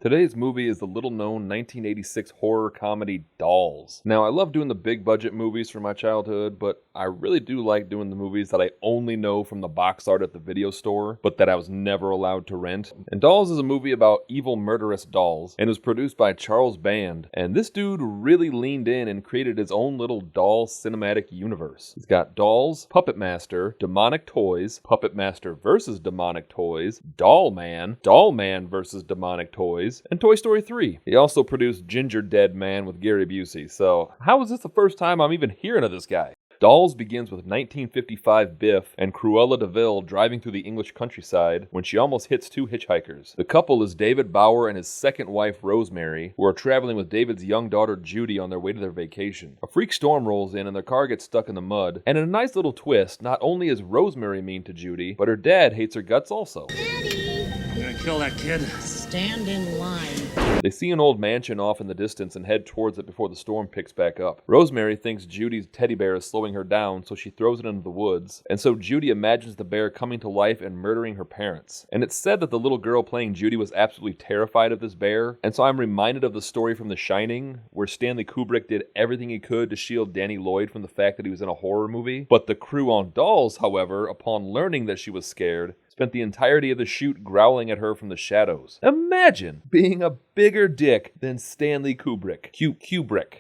Today's movie is the little-known 1986 horror comedy Dolls. Now, I love doing the big-budget movies from my childhood, but I really do like doing the movies that I only know from the box art at the video store, but that I was never allowed to rent. And Dolls is a movie about evil murderous dolls, and it was produced by Charles Band, and this dude really leaned in and created his own little doll cinematic universe. He's got Dolls, Puppet Master, Demonic Toys, Puppet Master versus Demonic Toys, Doll Man versus Demonic Toys, and Toy Story 3. He also produced Ginger Dead Man with Gary Busey, so how is this the first time I'm even hearing of this guy? Dolls begins with 1955 Biff and Cruella de Vil driving through the English countryside when she almost hits two hitchhikers. The couple is David Bauer and his second wife Rosemary, who are traveling with David's young daughter Judy on their way to their vacation. A freak storm rolls in and their car gets stuck in the mud, and in a nice little twist, not only is Rosemary mean to Judy, but her dad hates her guts also. Daddy! I'm gonna kill that kid. Stand in line. They see an old mansion off in the distance and head towards it before the storm picks back up. Rosemary thinks Judy's teddy bear is slowing her down, so she throws it into the woods, and so Judy imagines the bear coming to life and murdering her parents. And it's said that the little girl playing Judy was absolutely terrified of this bear, and so I'm reminded of the story from The Shining, where Stanley Kubrick did everything he could to shield Danny Lloyd from the fact that he was in a horror movie. But the crew on Dolls, however, upon learning that she was scared, spent the entirety of the shoot growling at her from the shadows. Imagine being a bigger dick than Stanley Kubrick. Kubrick.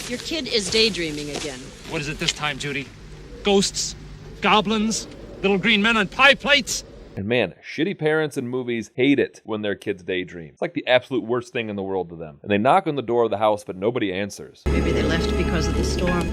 Your kid is daydreaming again. What is it this time, Judy? Ghosts? Goblins? Little green men on pie plates? And man, shitty parents in movies hate it when their kids daydream. It's like the absolute worst thing in the world to them. And they knock on the door of the house, but nobody answers. Maybe they left because of the storm.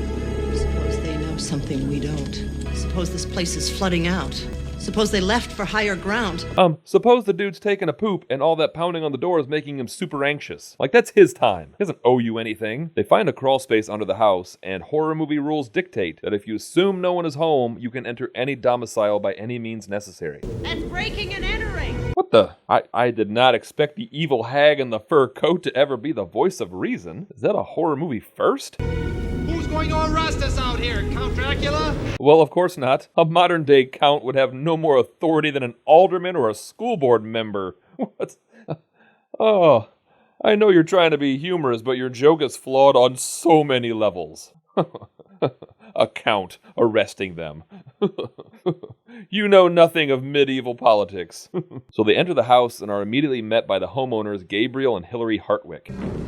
Suppose they know something we don't. Suppose this place is flooding out. Suppose they left for higher ground. Suppose the dude's taking a poop and all that pounding on the door is making him super anxious. Like, that's his time. He doesn't owe you anything. They find a crawl space under the house, and horror movie rules dictate that if you assume no one is home, you can enter any domicile by any means necessary. That's breaking and entering! What the? I did not expect the evil hag in the fur coat to ever be the voice of reason. Is that a horror movie first? Who's going to arrest us out here, Count Dracula? Well, of course not. A modern-day count would have no more authority than an alderman or a school board member. What? Oh, I know you're trying to be humorous, but your joke is flawed on so many levels. A count arresting them. You know nothing of medieval politics. So they enter the house and are immediately met by the homeowners Gabriel and Hillary Hartwick.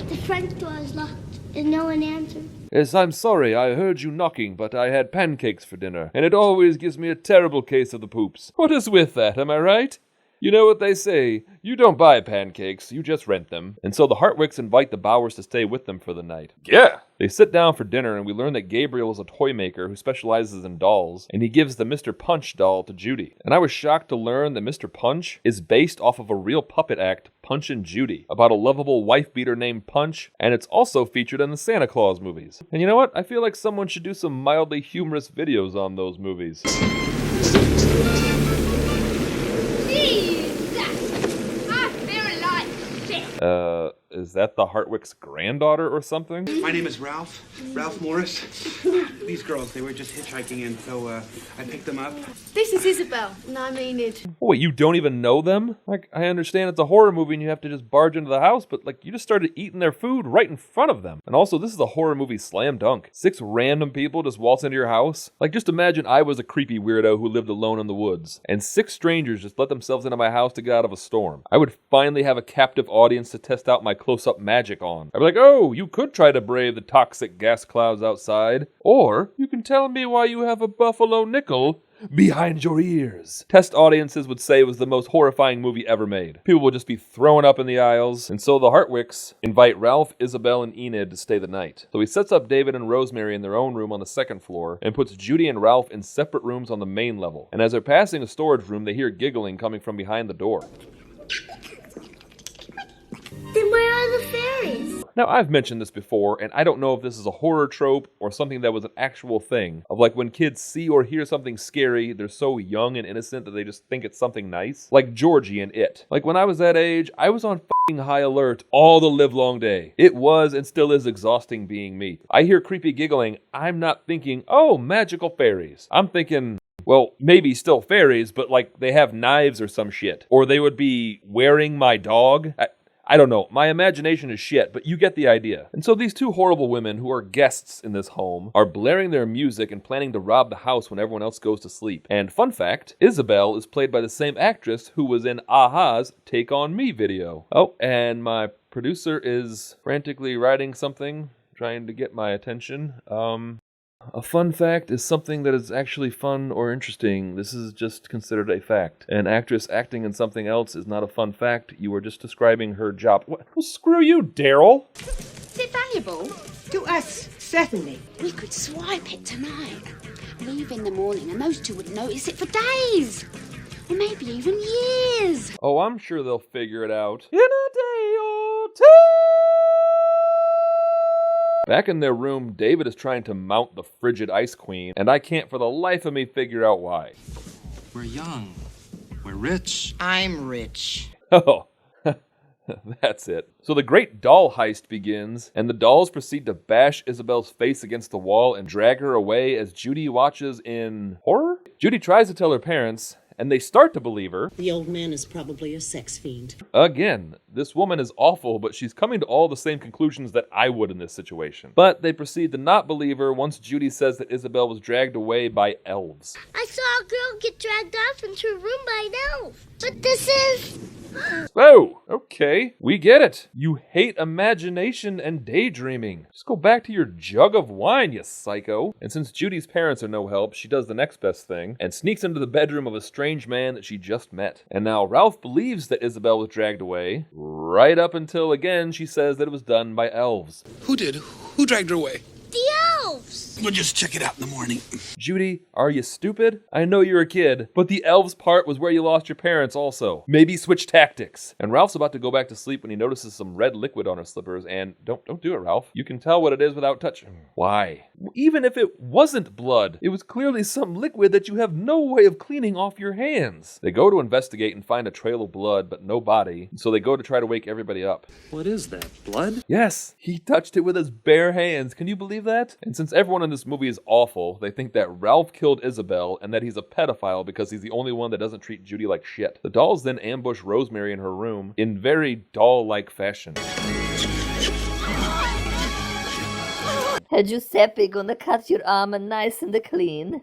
The front door is locked and no one answered. Yes, I'm sorry, I heard you knocking, but I had pancakes for dinner, and it always gives me a terrible case of the poops. What is with that, am I right? You know what they say, you don't buy pancakes, you just rent them. And so the Hartwicks invite the Bowers to stay with them for the night. Yeah! They sit down for dinner and we learn that Gabriel is a toy maker who specializes in dolls, and he gives the Mr. Punch doll to Judy. And I was shocked to learn that Mr. Punch is based off of a real puppet act, Punch and Judy, about a lovable wife-beater named Punch, and it's also featured in the Santa Claus movies. And you know what? I feel like someone should do some mildly humorous videos on those movies. Is that the Hartwick's granddaughter or something? My name is Ralph Morris. These girls, they were just hitchhiking, and so I picked them up. This is Isabel, and I'm Enid. Oh, wait, you don't even know them? Like, I understand it's a horror movie and you have to just barge into the house, but like, you just started eating their food right in front of them. And also, this is a horror movie slam dunk. 6 random people just waltz into your house. Like, just imagine I was a creepy weirdo who lived alone in the woods, and 6 strangers just let themselves into my house to get out of a storm. I would finally have a captive audience to test out my close-up magic on. I'd be like, oh, you could try to brave the toxic gas clouds outside, or you can tell me why you have a buffalo nickel behind your ears. Test audiences would say it was the most horrifying movie ever made. People would just be throwing up in the aisles, and so the Hartwicks invite Ralph, Isabel, and Enid to stay the night. So he sets up David and Rosemary in their own room on the 2nd floor, and puts Judy and Ralph in separate rooms on the main level. And as they're passing a storage room, they hear giggling coming from behind the door. Then where are the fairies? Now, I've mentioned this before, and I don't know if this is a horror trope or something that was an actual thing, of like when kids see or hear something scary, they're so young and innocent that they just think it's something nice. Like Georgie in It. Like when I was that age, I was on f***ing high alert all the livelong day. It was and still is exhausting being me. I hear creepy giggling, I'm not thinking, oh, magical fairies. I'm thinking, Well, maybe still fairies, but like they have knives or some shit. Or they would be wearing my dog. I don't know. My imagination is shit, but you get the idea. And so these two horrible women who are guests in this home are blaring their music and planning to rob the house when everyone else goes to sleep. And fun fact, Isabel is played by the same actress who was in a-ha's Take On Me video. Oh, and my producer is frantically writing something, trying to get my attention. A fun fact is something that is actually fun or interesting. This is just considered a fact. An actress acting in something else is not a fun fact. You are just describing her job. What? Well, screw you, Daryl. Is it valuable? To us, certainly. We could swipe it tonight. Leave in the morning and those two would notice it for days. Or maybe even years. Oh, I'm sure they'll figure it out. In a day or two! Back in their room, David is trying to mount the frigid ice queen, and I can't for the life of me figure out why. We're young. We're rich. I'm rich. Oh, that's it. So the great doll heist begins, and the dolls proceed to bash Isabel's face against the wall and drag her away as Judy watches in horror? Judy tries to tell her parents, and they start to believe her. The old man is probably a sex fiend. Again, this woman is awful, but she's coming to all the same conclusions that I would in this situation. But they proceed to not believe her once Judy says that Isabel was dragged away by elves. I saw a girl get dragged off into a room by an elf. But this is... Oh, okay. We get it. You hate imagination and daydreaming. Just go back to your jug of wine, you psycho. And since Judy's parents are no help, she does the next best thing and sneaks into the bedroom of a strange man that she just met. And now Ralph believes that Isabel was dragged away, right up until again she says that it was done by elves. Who did? Who dragged her away? the elves. We'll just check it out in the morning. Judy, are you stupid? I know you're a kid, but the elves part was where you lost your parents also. Maybe switch tactics. And Ralph's about to go back to sleep when he notices some red liquid on her slippers, and don't do it, Ralph. You can tell what it is without touching. Why? Even if it wasn't blood, it was clearly some liquid that you have no way of cleaning off your hands. They go to investigate and find a trail of blood, but no body, so they go to try to wake everybody up. What is that, blood? Yes, he touched it with his bare hands. Can you believe that? And since everyone in this movie is awful, they think that Ralph killed Isabel and that he's a pedophile because he's the only one that doesn't treat Judy like shit. The dolls then ambush Rosemary in her room in very doll-like fashion. Hey, Giuseppe gonna cut your armor nice and clean?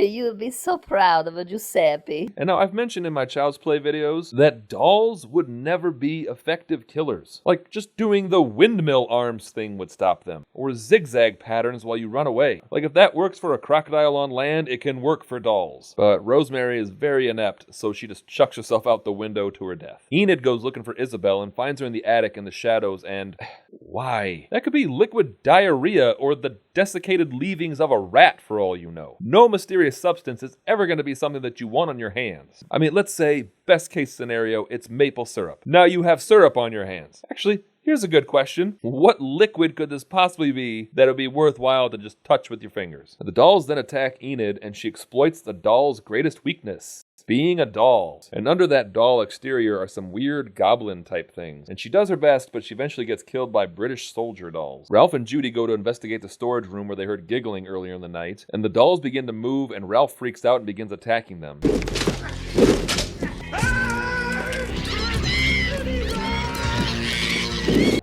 You'll be so proud of a Giuseppe. And now I've mentioned in my Child's Play videos that dolls would never be effective killers. Like just doing the windmill arms thing would stop them. Or zigzag patterns while you run away. Like if that works for a crocodile on land, it can work for dolls. But Rosemary is very inept, so she just chucks herself out the window to her death. Enid goes looking for Isabel and finds her in the attic in the shadows and... why? That could be liquid diarrhea or the desiccated leavings of a rat for all you know. No mysterious substance is ever going to be something that you want on your hands. I mean, let's say, best case scenario, it's maple syrup. Now you have syrup on your hands. Actually, here's a good question. What liquid could this possibly be that would be worthwhile to just touch with your fingers? The dolls then attack Enid, and she exploits the doll's greatest weakness. Being a doll. And under that doll exterior are some weird goblin type things. And she does her best, but she eventually gets killed by British soldier dolls. Ralph and Judy go to investigate the storage room where they heard giggling earlier in the night, and the dolls begin to move and Ralph freaks out and begins attacking them.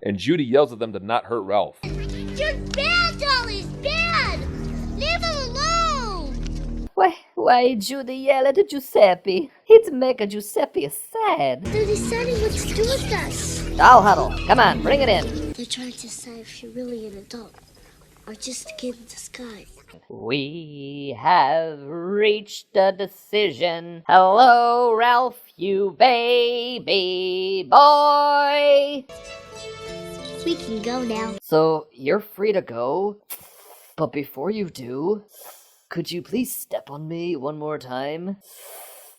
And Judy yells at them to not hurt Ralph. You're bad, Dolly's bad. Leave him alone. Why Judy yell at Giuseppe? He'd make a Giuseppe sad. They're deciding what to do with us. Doll huddle. Come on, bring it in. They're trying to decide if you're really an adult or just a kid in disguise. We have reached a decision. Hello, Ralph, you baby boy. We can go now. So, you're free to go? But before you do, could you please step on me one more time?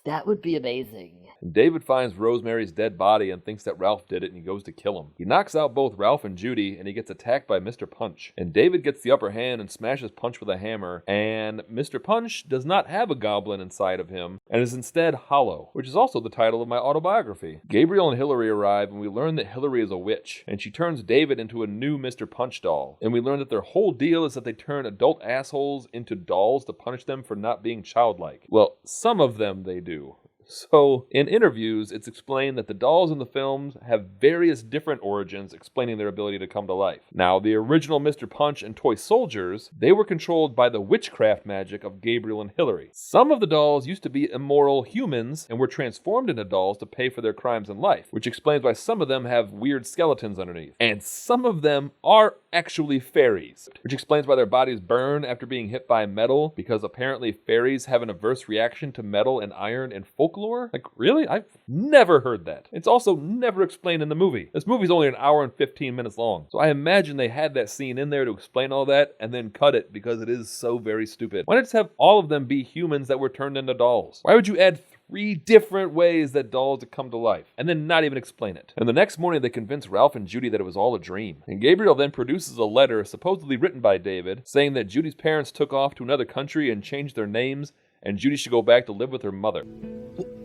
That would be amazing. David finds Rosemary's dead body and thinks that Ralph did it, and he goes to kill him. He knocks out both Ralph and Judy, and he gets attacked by Mr. Punch. And David gets the upper hand and smashes Punch with a hammer, and Mr. Punch does not have a goblin inside of him, and is instead hollow, which is also the title of my autobiography. Gabriel and Hillary arrive, and we learn that Hillary is a witch, and she turns David into a new Mr. Punch doll. And we learn that their whole deal is that they turn adult assholes into dolls to punish them for not being childlike. Well, some of them they do. So, in interviews, it's explained that the dolls in the films have various different origins explaining their ability to come to life. Now, the original Mr. Punch and toy soldiers, they were controlled by the witchcraft magic of Gabriel and Hillary. Some of the dolls used to be immoral humans and were transformed into dolls to pay for their crimes in life, which explains why some of them have weird skeletons underneath. And some of them are actually fairies, which explains why their bodies burn after being hit by metal, because apparently fairies have an adverse reaction to metal and iron in folklore. Like, really? I've never heard that. It's also never explained in the movie. This movie's only an hour and 15 minutes long, so I imagine they had that scene in there to explain all that and then cut it because it is so very stupid. Why not just have all of them be humans that were turned into dolls? Why would you add 3 different ways that dolls would come to life, and then not even explain it? And the next morning they convince Ralph and Judy that it was all a dream. And Gabriel then produces a letter, supposedly written by David, saying that Judy's parents took off to another country and changed their names, and Judy should go back to live with her mother.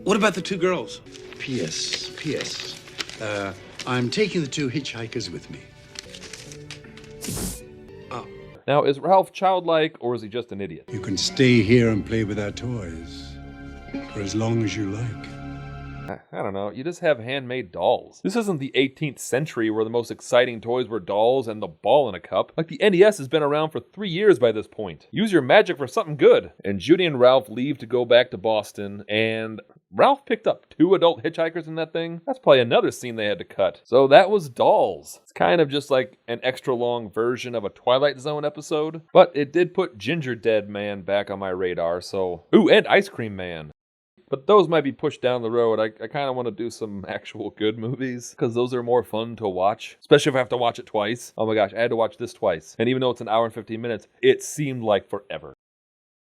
What about the 2 girls? P.S. I'm taking the 2 hitchhikers with me. Now, is Ralph childlike, or is he just an idiot? You can stay here and play with our toys for as long as you like. I don't know, you just have handmade dolls. This isn't the 18th century where the most exciting toys were dolls and the ball in a cup. Like, the NES has been around for 3 years by this point. Use your magic for something good. And Judy and Ralph leave to go back to Boston, and Ralph picked up 2 adult hitchhikers in that thing. That's probably another scene they had to cut. So that was Dolls. It's kind of just like an extra long version of a Twilight Zone episode, but it did put Ginger Dead Man back on my radar, so... Ooh, and Ice Cream Man. But those might be pushed down the road. I kind of want to do some actual good movies, because those are more fun to watch, especially if I have to watch it twice. Oh my gosh, I had to watch this twice. And even though it's an hour and 15 minutes, it seemed like forever.